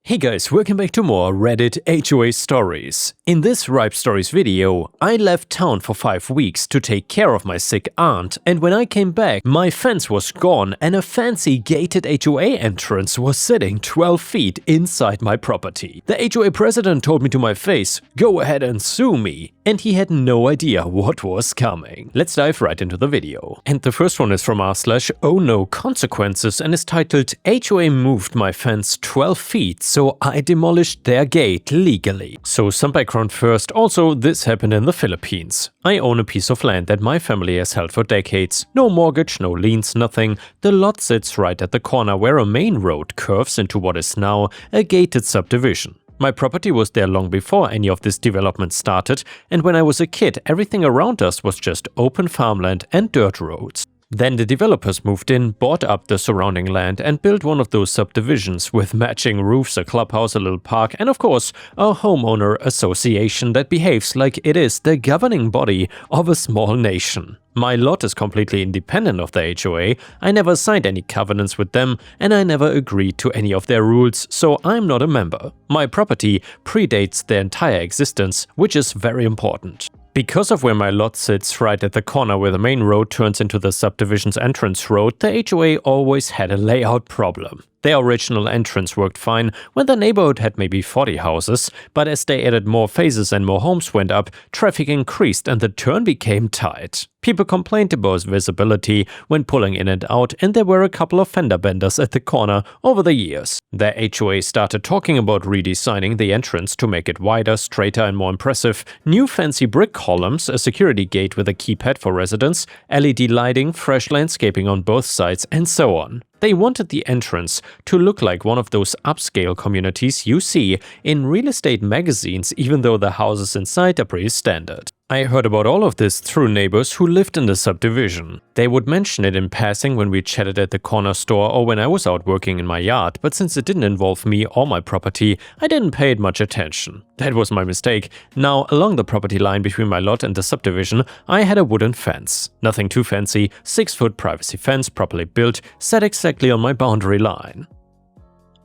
Hey guys, welcome back to more Reddit HOA stories. In this Ripestories video, I left town for 5 weeks to take care of my sick aunt, and when I came back, my fence was gone and a fancy gated HOA entrance was sitting 12 feet inside my property. The HOA president told me to my face, "Go ahead and sue me," and he had no idea what was coming. Let's dive right into the video. And the first one is from r/OhNoConsequences and is titled "HOA moved my fence 12 feet, so I demolished their gate legally." So some background first. Also, this happened in the Philippines. I own a piece of land that my family has held for decades. No mortgage, no liens, nothing. The lot sits right at the corner where a main road curves into what is now a gated subdivision. My property was there long before any of this development started, and when I was a kid, everything around us was just open farmland and dirt roads. Then the developers moved in, bought up the surrounding land and built one of those subdivisions with matching roofs, a clubhouse, a little park, and of course a homeowner association that behaves like it is the governing body of a small nation. My lot is completely independent of the HOA, I never signed any covenants with them, and I never agreed to any of their rules, so I'm not a member. My property predates their entire existence, which is very important. Because of where my lot sits right at the corner where the main road turns into the subdivision's entrance road, the HOA always had a layout problem. Their original entrance worked fine when the neighborhood had maybe 40 houses, but as they added more phases and more homes went up, traffic increased and the turn became tight. People complained about visibility when pulling in and out, and there were a couple of fender benders at the corner over the years. The HOA started talking about redesigning the entrance to make it wider, straighter and more impressive, new fancy brick columns, a security gate with a keypad for residents, LED lighting, fresh landscaping on both sides, and so on. They wanted the entrance to look like one of those upscale communities you see in real estate magazines, even though the houses inside are pretty standard. I heard about all of this through neighbors who lived in the subdivision. They would mention it in passing when we chatted at the corner store or when I was out working in my yard, but since it didn't involve me or my property, I didn't pay it much attention. That was my mistake. Now, along the property line between my lot and the subdivision, I had a wooden fence. Nothing too fancy, 6-foot privacy fence, properly built, set exactly on my boundary line.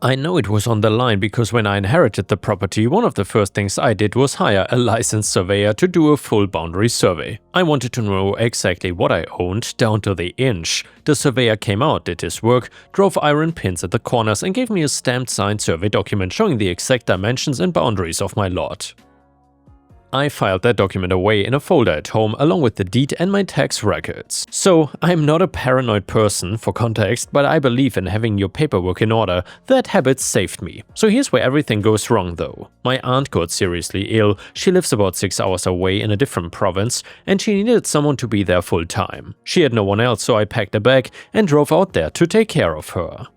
I know it was on the line because when I inherited the property, one of the first things I did was hire a licensed surveyor to do a full boundary survey. I wanted to know exactly what I owned, down to the inch. The surveyor came out, did his work, drove iron pins at the corners and gave me a stamped signed survey document showing the exact dimensions and boundaries of my lot. I filed that document away in a folder at home along with the deed and my tax records. So, I'm not a paranoid person, for context, but I believe in having your paperwork in order. That habit saved me. So here's where everything goes wrong though. My aunt got seriously ill, she lives about 6 hours away in a different province, and she needed someone to be there full time. She had no one else, so I packed a bag and drove out there to take care of her.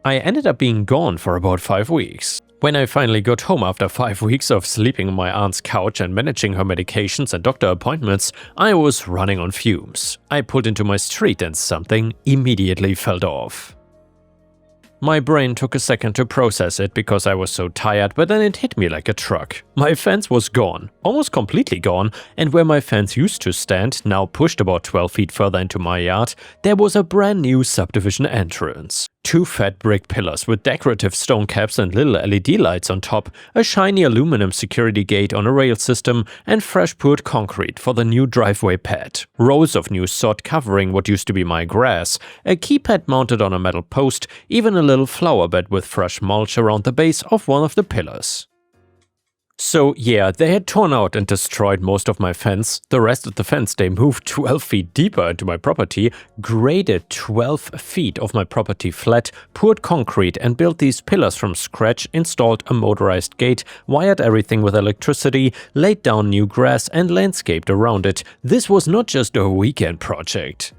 I ended up being gone for about 5 weeks. When I finally got home after 5 weeks of sleeping on my aunt's couch and managing her medications and doctor appointments, I was running on fumes. I pulled into my street and something immediately felt off. My brain took a second to process it because I was so tired, but then it hit me like a truck. My fence was gone, almost completely gone, and where my fence used to stand, now pushed about 12 feet further into my yard, there was a brand new subdivision entrance. 2 fat brick pillars with decorative stone caps and little LED lights on top, a shiny aluminum security gate on a rail system, and fresh poured concrete for the new driveway pad. Rows of new sod covering what used to be my grass, a keypad mounted on a metal post, even a little flower bed with fresh mulch around the base of one of the pillars. So yeah, they had torn out and destroyed most of my fence. The rest of the fence they moved 12 feet deeper into my property, graded 12 feet of my property flat, poured concrete and built these pillars from scratch, installed a motorized gate, wired everything with electricity, laid down new grass and landscaped around it. This was not just a weekend project.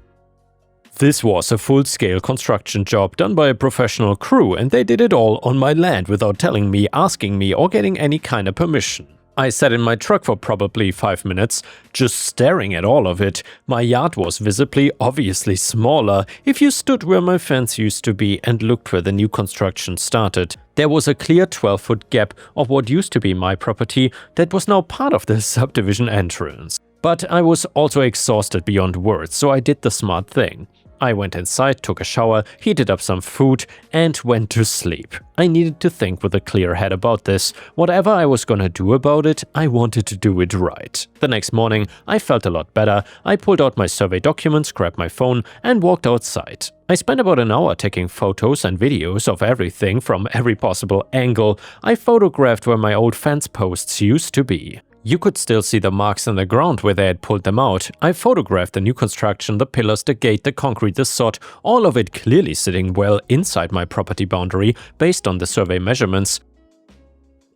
This was a full-scale construction job done by a professional crew, and they did it all on my land without telling me, asking me, or getting any kind of permission. I sat in my truck for probably 5 minutes, just staring at all of it. My yard was visibly, obviously smaller. If you stood where my fence used to be and looked where the new construction started, there was a clear 12-foot gap of what used to be my property that was now part of the subdivision entrance. But I was also exhausted beyond words, so I did the smart thing. I went inside, took a shower, heated up some food, and went to sleep. I needed to think with a clear head about this. Whatever I was gonna do about it, I wanted to do it right. The next morning, I felt a lot better. I pulled out my survey documents, grabbed my phone, and walked outside. I spent about an hour taking photos and videos of everything from every possible angle. I photographed where my old fence posts used to be. You could still see the marks in the ground where they had pulled them out. I photographed the new construction, the pillars, the gate, the concrete, the sod, all of it clearly sitting well inside my property boundary based on the survey measurements.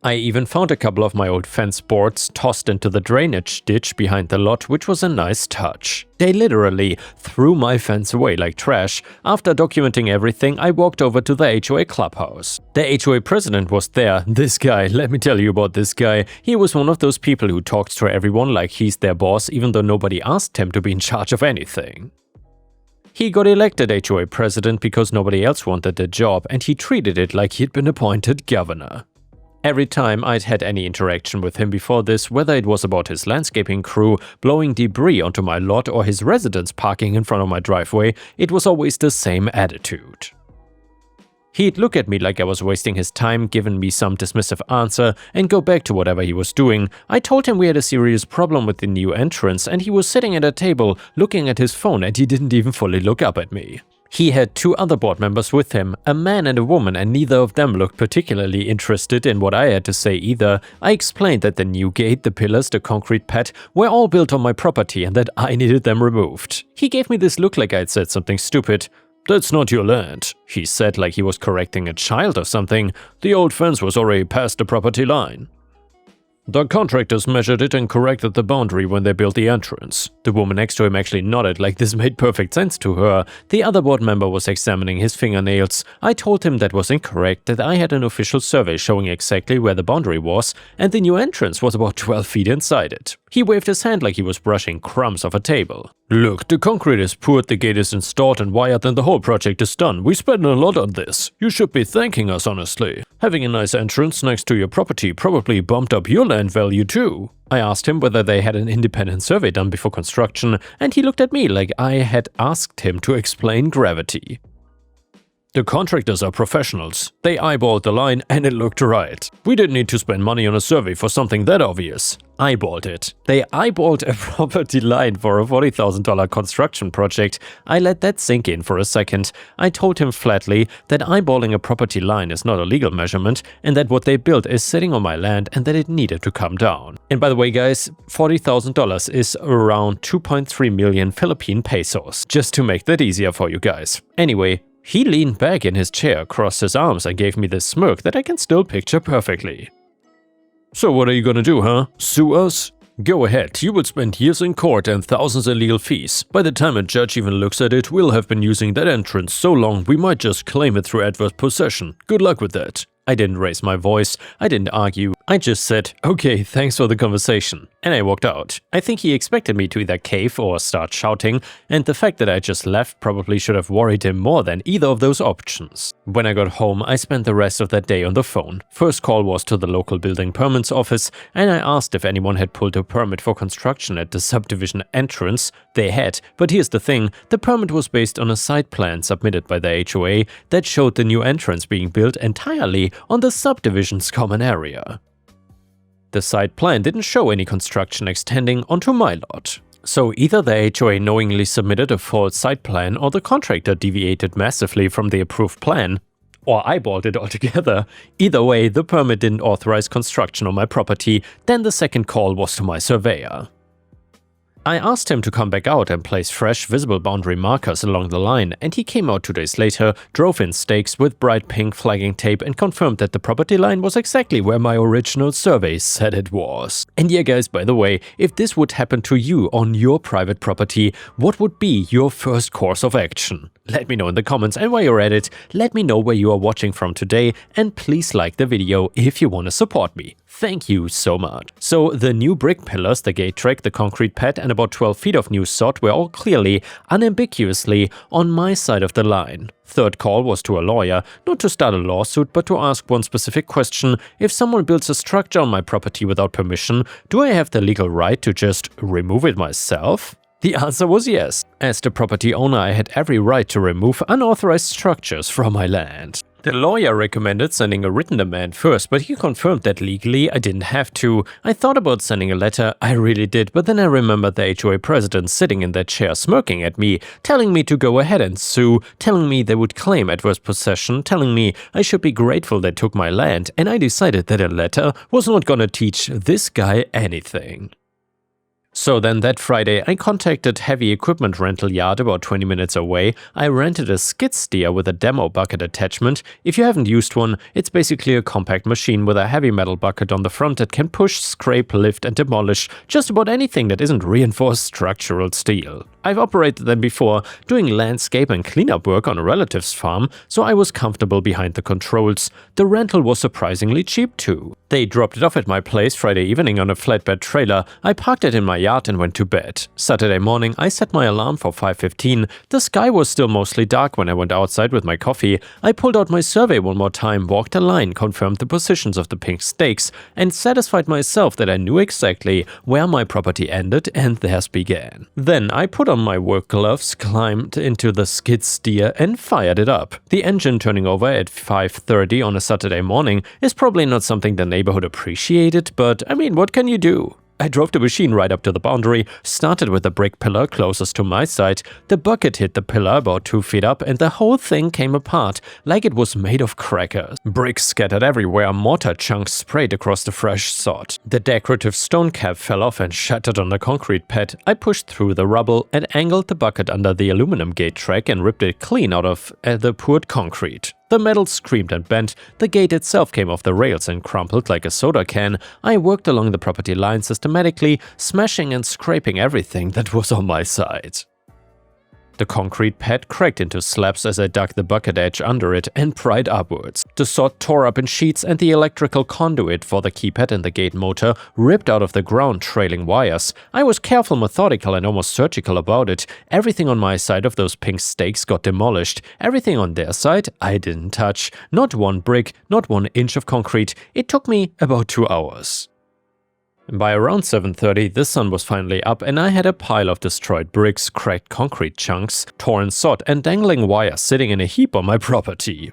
I even found a couple of my old fence boards tossed into the drainage ditch behind the lot, which was a nice touch. They literally threw my fence away like trash. After documenting everything, I walked over to the HOA clubhouse. The HOA president was there. This guy, let me tell you about this guy. He was one of those people who talks to everyone like he's their boss, even though nobody asked him to be in charge of anything. He got elected HOA president because nobody else wanted the job, and he treated it like he'd been appointed governor. Every time I'd had any interaction with him before this, whether it was about his landscaping crew blowing debris onto my lot or his residents parking in front of my driveway, it was always the same attitude. He'd look at me like I was wasting his time, giving me some dismissive answer, and go back to whatever he was doing. I told him we had a serious problem with the new entrance, and he was sitting at a table looking at his phone, and he didn't even fully look up at me. He had two other board members with him, a man and a woman, and neither of them looked particularly interested in what I had to say either. I explained that the new gate, the pillars, the concrete pad were all built on my property and that I needed them removed. He gave me this look like I'd said something stupid. "That's not your land," he said like he was correcting a child or something. "The old fence was already past the property line." "The contractors measured it and corrected the boundary when they built the entrance." The woman next to him actually nodded like this made perfect sense to her. The other board member was examining his fingernails. I told him that was incorrect, that I had an official survey showing exactly where the boundary was, and the new entrance was about 12 feet inside it. He waved his hand like he was brushing crumbs off a table. "Look, the concrete is poured, the gate is installed and wired, and the whole project is done. We spent a lot on this. You should be thanking us, honestly. Having a nice entrance next to your property probably bumped up your land value too." I asked him whether they had an independent survey done before construction, and he looked at me like I had asked him to explain gravity. "The contractors are professionals. They eyeballed the line and it looked right. We didn't need to spend money on a survey for something that obvious." Eyeballed it. They eyeballed a property line for a $40,000 construction project. I let that sink in for a second. I told him flatly that eyeballing a property line is not a legal measurement and that what they built is sitting on my land and that it needed to come down. And by the way guys, $40,000 is around 2.3 million Philippine pesos, just to make that easier for you guys. Anyway, he leaned back in his chair, crossed his arms and gave me this smirk that I can still picture perfectly. "So what are you gonna do, huh? Sue us? Go ahead, you will spend years in court and thousands in legal fees. By the time a judge even looks at it, we'll have been using that entrance so long we might just claim it through adverse possession. Good luck with that." I didn't raise my voice, I didn't argue, I just said, "Okay, thanks for the conversation," and I walked out. I think he expected me to either cave or start shouting, and the fact that I just left probably should have worried him more than either of those options. When I got home, I spent the rest of that day on the phone. First call was to the local building permits office, and I asked if anyone had pulled a permit for construction at the subdivision entrance. They had, but here's the thing, the permit was based on a site plan submitted by the HOA that showed the new entrance being built entirely on the subdivision's common area. The site plan didn't show any construction extending onto my lot. So either the HOA knowingly submitted a false site plan or the contractor deviated massively from the approved plan, or eyeballed it altogether. Either way, the permit didn't authorize construction on my property. Then the second call was to my surveyor. I asked him to come back out and place fresh, visible boundary markers along the line, and he came out 2 days later, drove in stakes with bright pink flagging tape and confirmed that the property line was exactly where my original survey said it was. And yeah guys, by the way, if this would happen to you on your private property, what would be your first course of action? Let me know in the comments, and while you're at it, let me know where you are watching from today, and please like the video if you want to support me. Thank you so much. So the new brick pillars, the gate track, the concrete pad and about 12 feet of new sod were all clearly, unambiguously on my side of the line. Third call was to a lawyer, not to start a lawsuit but to ask one specific question: if someone builds a structure on my property without permission, do I have the legal right to just remove it myself? The answer was yes. As the property owner, I had every right to remove unauthorized structures from my land. The lawyer recommended sending a written demand first, but he confirmed that legally I didn't have to. I thought about sending a letter, I really did, but then I remembered the HOA president sitting in that chair smirking at me, telling me to go ahead and sue, telling me they would claim adverse possession, telling me I should be grateful they took my land, and I decided that a letter was not gonna teach this guy anything. So then that Friday, I contacted Heavy Equipment Rental Yard about 20 minutes away. I rented a skid steer with a demo bucket attachment. If you haven't used one, it's basically a compact machine with a heavy metal bucket on the front that can push, scrape, lift and demolish just about anything that isn't reinforced structural steel. I've operated them before, doing landscape and cleanup work on a relative's farm, so I was comfortable behind the controls. The rental was surprisingly cheap too. They dropped it off at my place Friday evening on a flatbed trailer. I parked it in my yard and went to bed. Saturday morning, I set my alarm for 5:15. The sky was still mostly dark when I went outside with my coffee. I pulled out my survey one more time, walked a line, confirmed the positions of the pink stakes, and satisfied myself that I knew exactly where my property ended and theirs began. Then I put on my work gloves, climbed into the skid steer and fired it up. The engine turning over at 5:30 on a Saturday morning is probably not something the neighborhood appreciated, but I mean, what can you do? I drove the machine right up to the boundary, started with the brick pillar closest to my side. The bucket hit the pillar about 2 feet up and the whole thing came apart like it was made of crackers. Bricks scattered everywhere, mortar chunks sprayed across the fresh sod. The decorative stone cap fell off and shattered on the concrete pad. I pushed through the rubble and angled the bucket under the aluminum gate track and ripped it clean out of the poured concrete. The metal screamed and bent, the gate itself came off the rails and crumpled like a soda can. I worked along the property line systematically, smashing and scraping everything that was on my side. The concrete pad cracked into slabs as I dug the bucket edge under it and pried upwards. The sod tore up in sheets and the electrical conduit for the keypad and the gate motor ripped out of the ground, trailing wires. I was careful, methodical and almost surgical about it. Everything on my side of those pink stakes got demolished. Everything on their side I didn't touch. Not one brick, not 1 inch of concrete. It took me about 2 hours. By around 7:30, the sun was finally up and I had a pile of destroyed bricks, cracked concrete chunks, torn sod and dangling wires sitting in a heap on my property.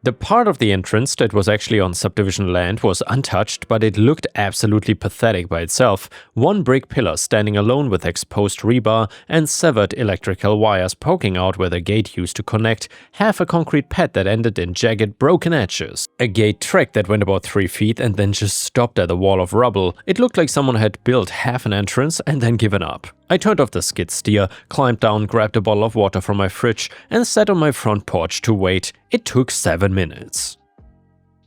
The part of the entrance that was actually on subdivision land was untouched, but it looked absolutely pathetic by itself. 1 brick pillar standing alone with exposed rebar and severed electrical wires poking out where the gate used to connect, half a concrete pad that ended in jagged, broken edges. A gate track that went about 3 feet and then just stopped at a wall of rubble. It looked like someone had built half an entrance and then given up. I turned off the skid steer, climbed down, grabbed a bottle of water from my fridge and sat on my front porch to wait. It took 7 minutes.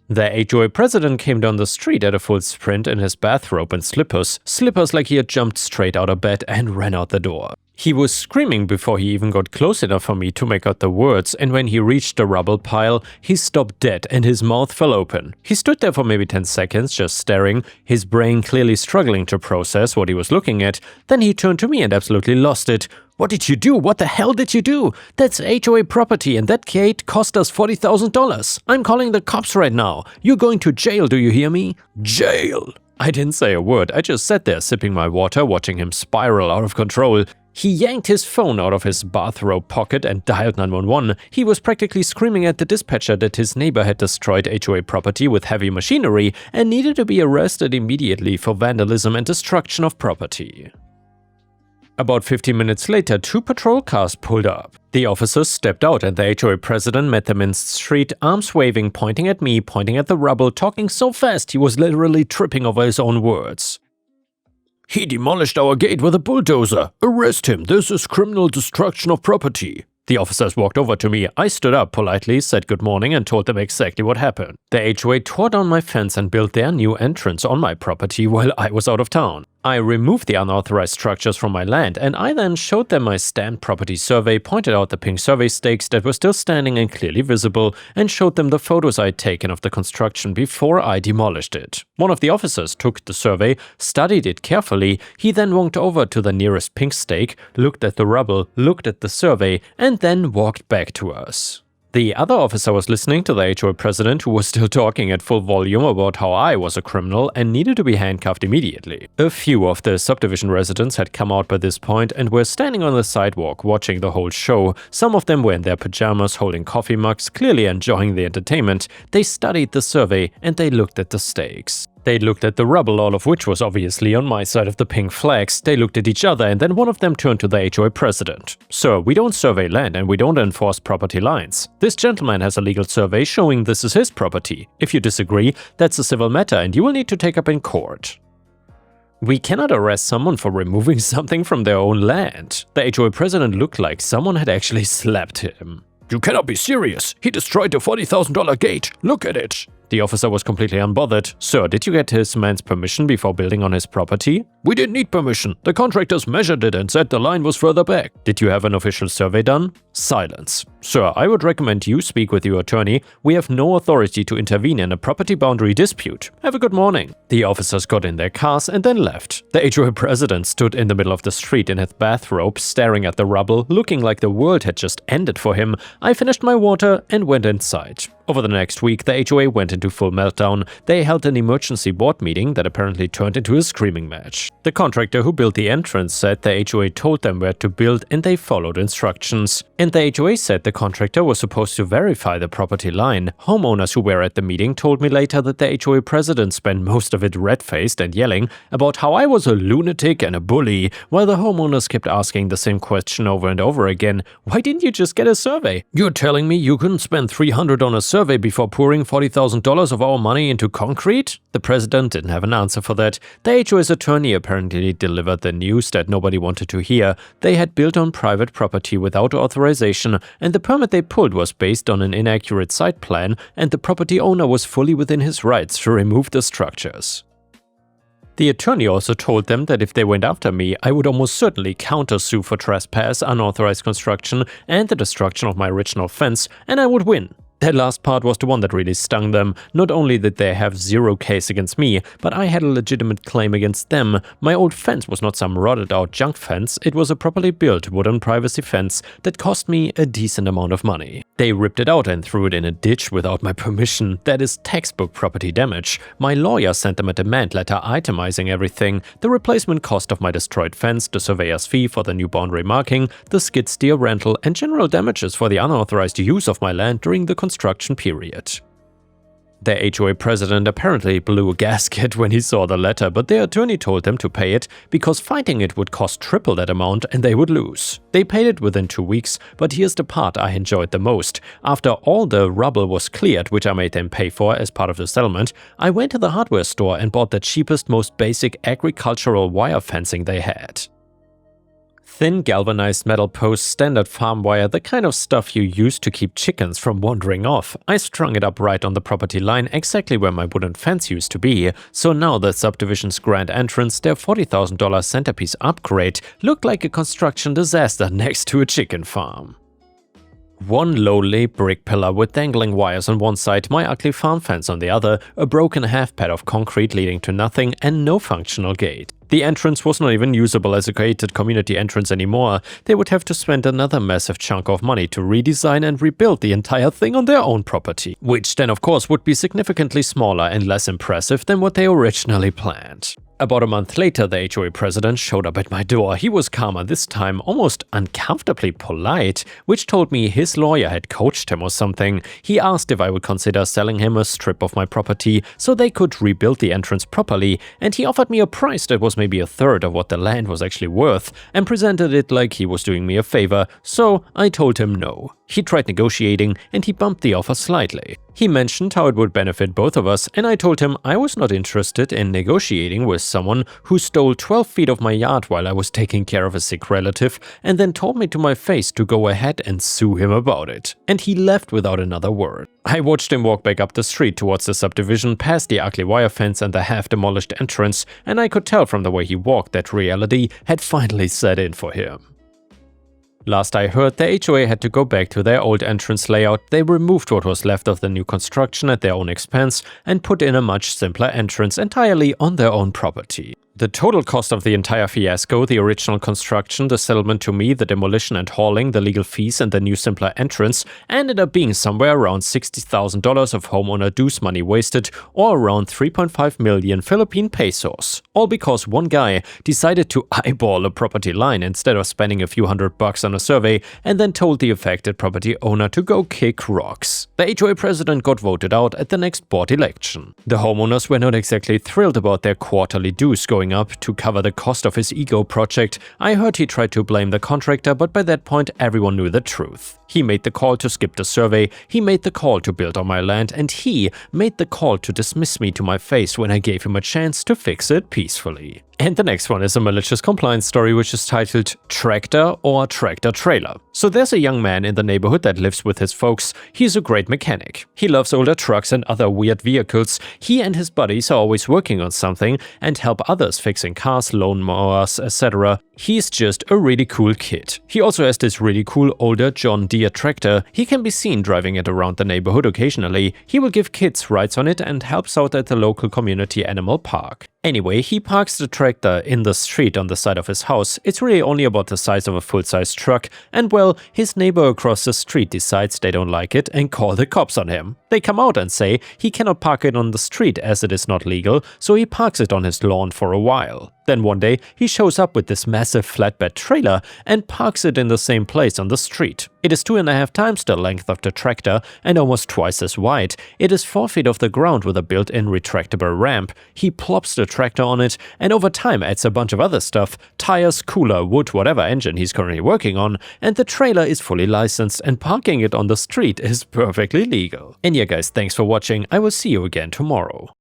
The HOA president came down the street at a full sprint in his bathrobe and slippers like he had jumped straight out of bed and ran out the door. He was screaming before he even got close enough for me to make out the words, and when he reached the rubble pile, he stopped dead and his mouth fell open. He stood there for maybe 10 seconds just staring, his brain clearly struggling to process what he was looking at. Then he turned to me and absolutely lost it. "What did you do? What the hell did you do? That's HOA property and that gate cost us $40,000. I'm calling the cops right now. You're going to jail, do you hear me? Jail!" I didn't say a word, I just sat there sipping my water, watching him spiral out of control. He yanked his phone out of his bathrobe pocket and dialed 911. He was practically screaming at the dispatcher that his neighbor had destroyed HOA property with heavy machinery and needed to be arrested immediately for vandalism and destruction of property. About 15 minutes later, 2 patrol cars pulled up. The officers stepped out and the HOA president met them in the street, arms waving, pointing at me, pointing at the rubble, talking so fast he was literally tripping over his own words. "He demolished our gate with a bulldozer. Arrest him. This is criminal destruction of property." The officers walked over to me. I stood up, politely said good morning and told them exactly what happened. The HOA tore down my fence and built their new entrance on my property while I was out of town. I removed the unauthorized structures from my land and I then showed them my stamped property survey, pointed out the pink survey stakes that were still standing and clearly visible, and showed them the photos I'd taken of the construction before I demolished it. One of the officers took the survey, studied it carefully. He then walked over to the nearest pink stake, looked at the rubble, looked at the survey, and then walked back to us. The other officer was listening to the HOA president, who was still talking at full volume about how I was a criminal and needed to be handcuffed immediately. A few of the subdivision residents had come out by this point and were standing on the sidewalk watching the whole show. Some of them were in their pajamas holding coffee mugs, clearly enjoying the entertainment. They studied the survey and they looked at the stakes. They looked at the rubble, all of which was obviously on my side of the pink flags. They looked at each other, and then one of them turned to the HOA president. "Sir, we don't survey land and we don't enforce property lines. This gentleman has a legal survey showing this is his property. If you disagree, that's a civil matter and you will need to take up in court." We cannot arrest someone for removing something from their own land. The HOA president looked like someone had actually slapped him. "You cannot be serious. He destroyed the $40,000 gate. Look at it." The officer was completely unbothered. "Sir, did you get his man's permission before building on his property?" "We didn't need permission. The contractors measured it and said the line was further back." "Did you have an official survey done?" Silence. "Sir, I would recommend you speak with your attorney. We have no authority to intervene in a property boundary dispute. Have a good morning." The officers got in their cars and then left. The HOA president stood in the middle of the street in his bathrobe, staring at the rubble, looking like the world had just ended for him. I finished my water and went inside. Over the next week, the HOA went into full meltdown. They held an emergency board meeting that apparently turned into a screaming match. The contractor who built the entrance said the HOA told them where to build and they followed instructions. And the HOA said the contractor was supposed to verify the property line. Homeowners who were at the meeting told me later that the HOA president spent most of it red-faced and yelling about how I was a lunatic and a bully, while the homeowners kept asking the same question over and over again. "Why didn't you just get a survey? You're telling me you couldn't spend $300 on a survey before pouring $40,000 of our money into concrete?" The president didn't have an answer for that. The HOA's attorney apparently delivered the news that nobody wanted to hear. They had built on private property without authorization, and the permit they pulled was based on an inaccurate site plan, and the property owner was fully within his rights to remove the structures. The attorney also told them that if they went after me, I would almost certainly countersue for trespass, unauthorized construction, and the destruction of my original fence, and I would win. That last part was the one that really stung them. Not only did they have zero case against me, but I had a legitimate claim against them. My old fence was not some rotted out junk fence, it was a properly built wooden privacy fence that cost me a decent amount of money. They ripped it out and threw it in a ditch without my permission. That is textbook property damage. My lawyer sent them a demand letter itemizing everything: the replacement cost of my destroyed fence, the surveyor's fee for the new boundary marking, the skid steer rental, and general damages for the unauthorized use of my land during the construction period. The HOA president apparently blew a gasket when he saw the letter, but their attorney told them to pay it because fighting it would cost triple that amount and they would lose. They paid it within 2 weeks, but here's the part I enjoyed the most. After all the rubble was cleared, which I made them pay for as part of the settlement, I went to the hardware store and bought the cheapest, most basic agricultural wire fencing they had. Thin galvanized metal posts, standard farm wire, the kind of stuff you use to keep chickens from wandering off. I strung it up right on the property line, exactly where my wooden fence used to be. So now the subdivision's grand entrance, their $40,000 centerpiece upgrade, looked like a construction disaster next to a chicken farm. One lowly brick pillar with dangling wires on one side, my ugly farm fence on the other, a broken half-pad of concrete leading to nothing, and no functional gate. The entrance was not even usable as a gated community entrance anymore. They would have to spend another massive chunk of money to redesign and rebuild the entire thing on their own property, which then of course would be significantly smaller and less impressive than what they originally planned. About a month later, the HOA president showed up at my door. He was calmer this time, almost uncomfortably polite, which told me his lawyer had coached him or something. He asked if I would consider selling him a strip of my property so they could rebuild the entrance properly, and he offered me a price that was maybe a third of what the land was actually worth, and presented it like he was doing me a favor, so I told him no. He tried negotiating, and he bumped the offer slightly. He mentioned how it would benefit both of us, and I told him I was not interested in negotiating with someone who stole 12 feet of my yard while I was taking care of a sick relative, and then told me to my face to go ahead and sue him about it. And he left without another word. I watched him walk back up the street towards the subdivision, past the ugly wire fence and the half-demolished entrance, and I could tell from the way he walked that reality had finally set in for him. Last I heard, the HOA had to go back to their old entrance layout. They removed what was left of the new construction at their own expense and put in a much simpler entrance entirely on their own property. The total cost of the entire fiasco, the original construction, the settlement to me, the demolition and hauling, the legal fees and the new simpler entrance, ended up being somewhere around $60,000 of homeowner dues money wasted, or around 3.5 million Philippine pesos. All because one guy decided to eyeball a property line instead of spending a few $100 on a survey and then told the affected property owner to go kick rocks. The HOA president got voted out at the next board election. The homeowners were not exactly thrilled about their quarterly dues going up to cover the cost of his ego project. I heard he tried to blame the contractor, but by that point everyone knew the truth. He made the call to skip the survey, he made the call to build on my land, and he made the call to dismiss me to my face when I gave him a chance to fix it peacefully. And the next one is a malicious compliance story which is titled Tractor or Tractor Trailer. So there's a young man in the neighborhood that lives with his folks. He's a great mechanic. He loves older trucks and other weird vehicles. He and his buddies are always working on something and help others fixing cars, lawnmowers, etc. He's just a really cool kid. He also has this really cool older John Deere tractor. He can be seen driving it around the neighborhood occasionally. He will give kids rides on it and helps out at the local community animal park. Anyway, he parks the tractor in the street on the side of his house. It's really only about the size of a full-size truck, and well, his neighbor across the street decides they don't like it and call the cops on him. They come out and say he cannot park it on the street as it is not legal, so he parks it on his lawn for a while. Then one day, he shows up with this massive flatbed trailer and parks it in the same place on the street. It is 2.5 times the length of the tractor and almost twice as wide. It is 4 feet off the ground with a built-in retractable ramp. He plops the tractor on it and over time adds a bunch of other stuff, tires, cooler, wood, whatever engine he's currently working on, and the trailer is fully licensed and parking it on the street is perfectly legal. And yeah guys, thanks for watching. I will see you again tomorrow.